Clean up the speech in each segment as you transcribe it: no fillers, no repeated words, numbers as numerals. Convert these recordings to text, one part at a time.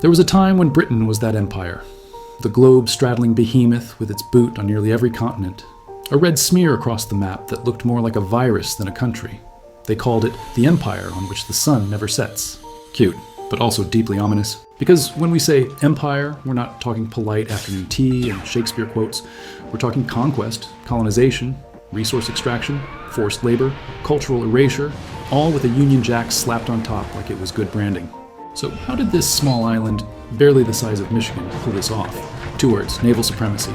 There was a time when Britain was that empire, the globe-straddling behemoth with its boot on nearly every continent, a red smear across the map that looked more like a virus than a country. They called it the empire on which the sun never sets. Cute, but also deeply ominous. Because when we say empire, we're not talking polite afternoon tea and Shakespeare quotes. We're talking conquest, colonization, resource extraction, forced labor, cultural erasure, all with a Union Jack slapped on top like it was good branding. So how did this small island, barely the size of Michigan, pull this off? 2 words, naval supremacy.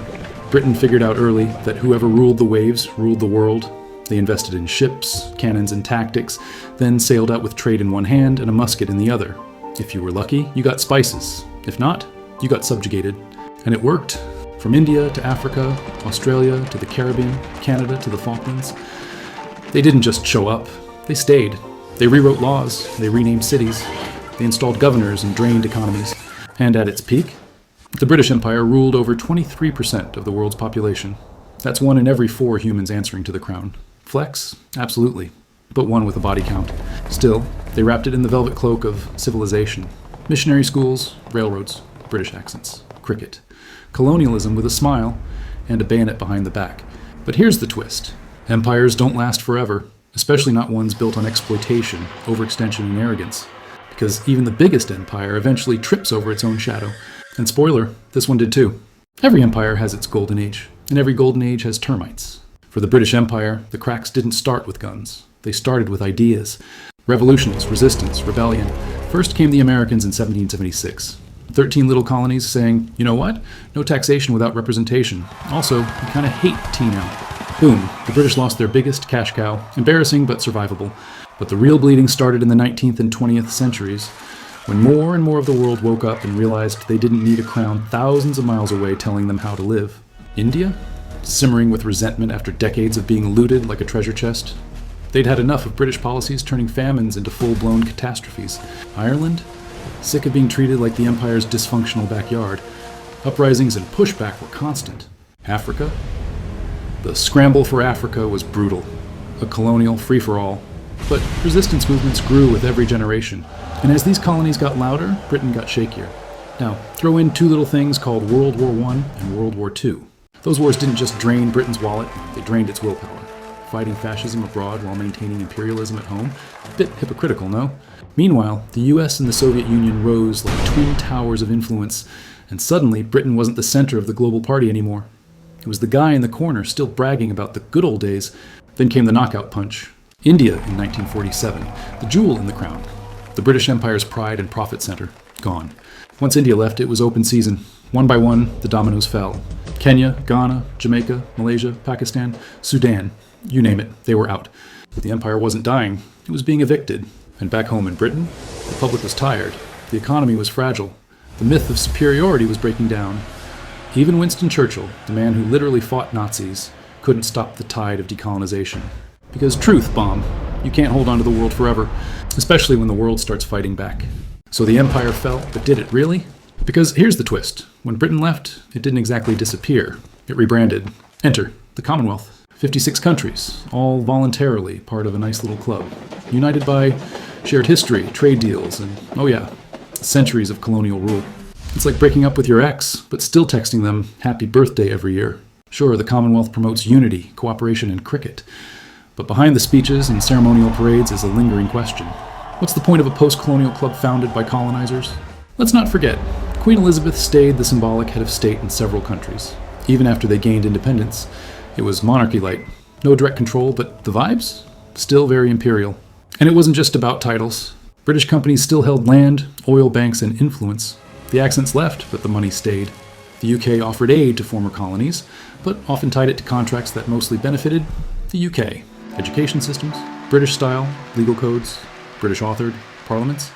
Britain figured out early that whoever ruled the waves ruled the world. They invested in ships, cannons, and tactics, then sailed out with trade in one hand and a musket in the other. If you were lucky, you got spices. If not, you got subjugated. And it worked. From India to Africa, Australia to the Caribbean, Canada to the Falklands. They didn't just show up. They stayed. They rewrote laws. They renamed cities. They installed governors and drained economies. And at its peak, the British Empire ruled over 23% of the world's population. That's 1 in every 4 humans answering to the crown. Flex? Absolutely. But 1 with a body count. Still, they wrapped it in the velvet cloak of civilization. Missionary schools, railroads, British accents, cricket. Colonialism with a smile, and a bayonet behind the back. But here's the twist. Empires don't last forever, especially not ones built on exploitation, overextension, and arrogance. Because even the biggest empire eventually trips over its own shadow. And spoiler, this one did too. Every empire has its golden age, and every golden age has termites. For the British Empire, the cracks didn't start with guns. They started with ideas. Revolutions, resistance, rebellion. First came the Americans in 1776. 13 little colonies saying, you know what? No taxation without representation. Also, we kind of hate tea now. Boom, the British lost their biggest cash cow. Embarrassing, but survivable. But the real bleeding started in the 19th and 20th centuries, when more and more of the world woke up and realized they didn't need a crown thousands of miles away telling them how to live. India? Simmering with resentment after decades of being looted like a treasure chest. They'd had enough of British policies turning famines into full-blown catastrophes. Ireland? Sick of being treated like the empire's dysfunctional backyard. Uprisings and pushback were constant. Africa? The scramble for Africa was brutal. A colonial free-for-all. But resistance movements grew with every generation. And as these colonies got louder, Britain got shakier. Now, throw in 2 little things called World War I and World War II. Those wars didn't just drain Britain's wallet, they drained its willpower. Fighting fascism abroad while maintaining imperialism at home? A bit hypocritical, no? Meanwhile, the US and the Soviet Union rose like twin towers of influence, and suddenly Britain wasn't the center of the global party anymore. It was the guy in the corner still bragging about the good old days. Then came the knockout punch. India in 1947, the jewel in the crown. The British Empire's pride and profit center, gone. Once India left, it was open season. One by one, the dominoes fell. Kenya, Ghana, Jamaica, Malaysia, Pakistan, Sudan, you name it, they were out. But the empire wasn't dying, it was being evicted. And back home in Britain, the public was tired. The economy was fragile. The myth of superiority was breaking down. Even Winston Churchill, the man who literally fought Nazis, couldn't stop the tide of decolonization. Because truth, bomb, you can't hold on to the world forever, especially when the world starts fighting back. So the empire fell, but did it really? Because here's the twist. When Britain left, it didn't exactly disappear. It rebranded. Enter the Commonwealth. 56 countries, all voluntarily part of a nice little club. United by shared history, trade deals, and, oh yeah, centuries of colonial rule. It's like breaking up with your ex, but still texting them happy birthday every year. Sure, the Commonwealth promotes unity, cooperation, and cricket. But behind the speeches and ceremonial parades is a lingering question. What's the point of a post-colonial club founded by colonizers? Let's not forget, Queen Elizabeth stayed the symbolic head of state in several countries. Even after they gained independence, it was monarchy-light. No direct control, but the vibes? Still very imperial. And it wasn't just about titles. British companies still held land, oil banks, and influence. The accents left, but the money stayed. The UK offered aid to former colonies, but often tied it to contracts that mostly benefited the UK. Education systems, British style, legal codes, British authored, parliaments,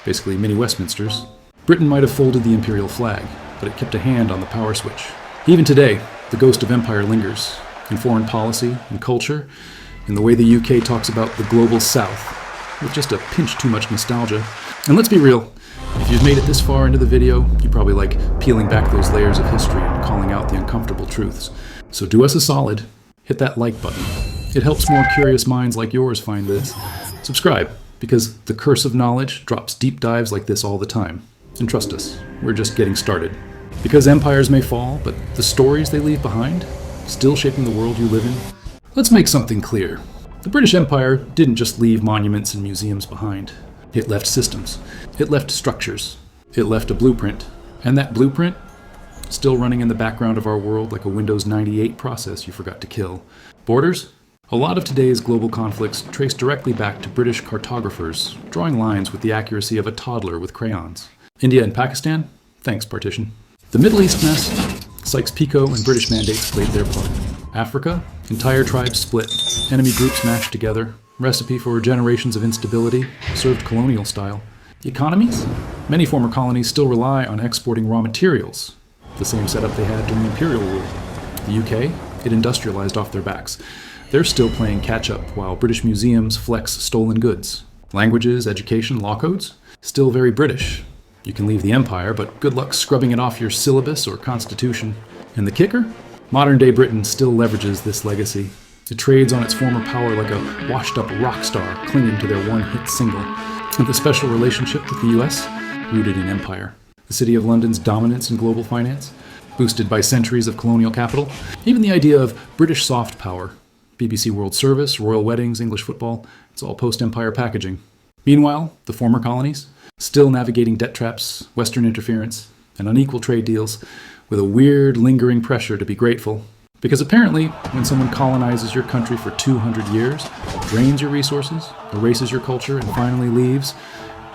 basically mini Westminsters. Britain might have folded the imperial flag, but it kept a hand on the power switch. Even today, the ghost of empire lingers, in foreign policy and culture, in the way the UK talks about the global south, with just a pinch too much nostalgia. And let's be real, if you've made it this far into the video, you probably like peeling back those layers of history and calling out the uncomfortable truths. So do us a solid, hit that like button. It helps more curious minds like yours find this. Subscribe, because the curse of knowledge drops deep dives like this all the time. And trust us, we're just getting started. Because empires may fall, but the stories they leave behind, still shaping the world you live in. Let's make something clear. The British Empire didn't just leave monuments and museums behind. It left systems. It left structures. It left a blueprint. And that blueprint, still running in the background of our world like a Windows 98 process you forgot to kill. Borders? A lot of today's global conflicts trace directly back to British cartographers drawing lines with the accuracy of a toddler with crayons. India and Pakistan? Thanks, partition. The Middle East mess? Sykes-Picot and British mandates played their part. Africa? Entire tribes split. Enemy groups mashed together. Recipe for generations of instability, served colonial style. Economies? Many former colonies still rely on exporting raw materials, the same setup they had during imperial rule. The UK? It industrialized off their backs. They're still playing catch-up while British museums flex stolen goods. Languages, education, law codes? Still very British. You can leave the empire, but good luck scrubbing it off your syllabus or constitution. And the kicker? Modern-day Britain still leverages this legacy. It trades on its former power like a washed-up rock star clinging to their one-hit single. And the special relationship with the US? Rooted in empire. The City of London's dominance in global finance? Boosted by centuries of colonial capital? Even the idea of British soft power. BBC World Service, royal weddings, English football, it's all post-empire packaging. Meanwhile, the former colonies? Still navigating debt traps, Western interference, and unequal trade deals, with a weird, lingering pressure to be grateful. Because apparently, when someone colonizes your country for 200 years, drains your resources, erases your culture, and finally leaves,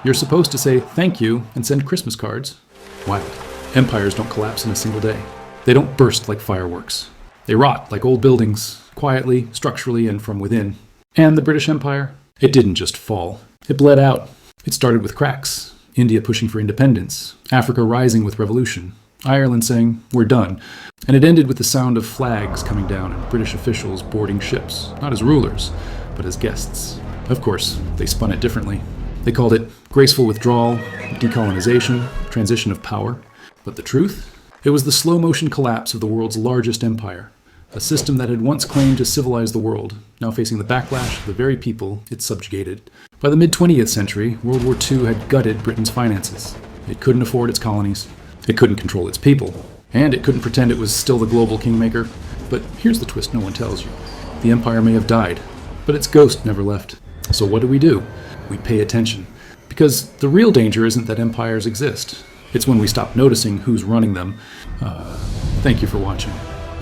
you're supposed to say thank you and send Christmas cards. Wild. Empires don't collapse in a single day. They don't burst like fireworks. They rot like old buildings, quietly, structurally, and from within. And the British Empire? It didn't just fall. It bled out. It started with cracks. India pushing for independence. Africa rising with revolution. Ireland saying, we're done. And it ended with the sound of flags coming down and British officials boarding ships, not as rulers, but as guests. Of course, they spun it differently. They called it graceful withdrawal, decolonization, transition of power. But the truth? It was the slow-motion collapse of the world's largest empire, a system that had once claimed to civilize the world, now facing the backlash of the very people it subjugated. By the mid-20th century, World War II had gutted Britain's finances. It couldn't afford its colonies. It couldn't control its people. And it couldn't pretend it was still the global kingmaker. But here's the twist no one tells you. The empire may have died, but its ghost never left. So what do? We pay attention. Because the real danger isn't that empires exist. It's when we stop noticing who's running them. Thank you for watching.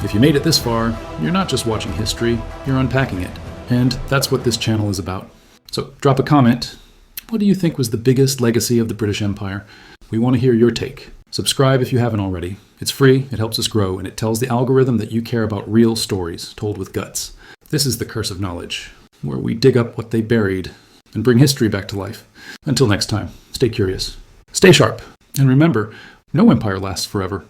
If you made it this far, you're not just watching history, you're unpacking it. And that's what this channel is about. So drop a comment. What do you think was the biggest legacy of the British Empire? We want to hear your take. Subscribe if you haven't already. It's free, it helps us grow, and it tells the algorithm that you care about real stories told with guts. This is the Curse of Knowledge, where we dig up what they buried and bring history back to life. Until next time, stay curious, stay sharp, and remember, no empire lasts forever.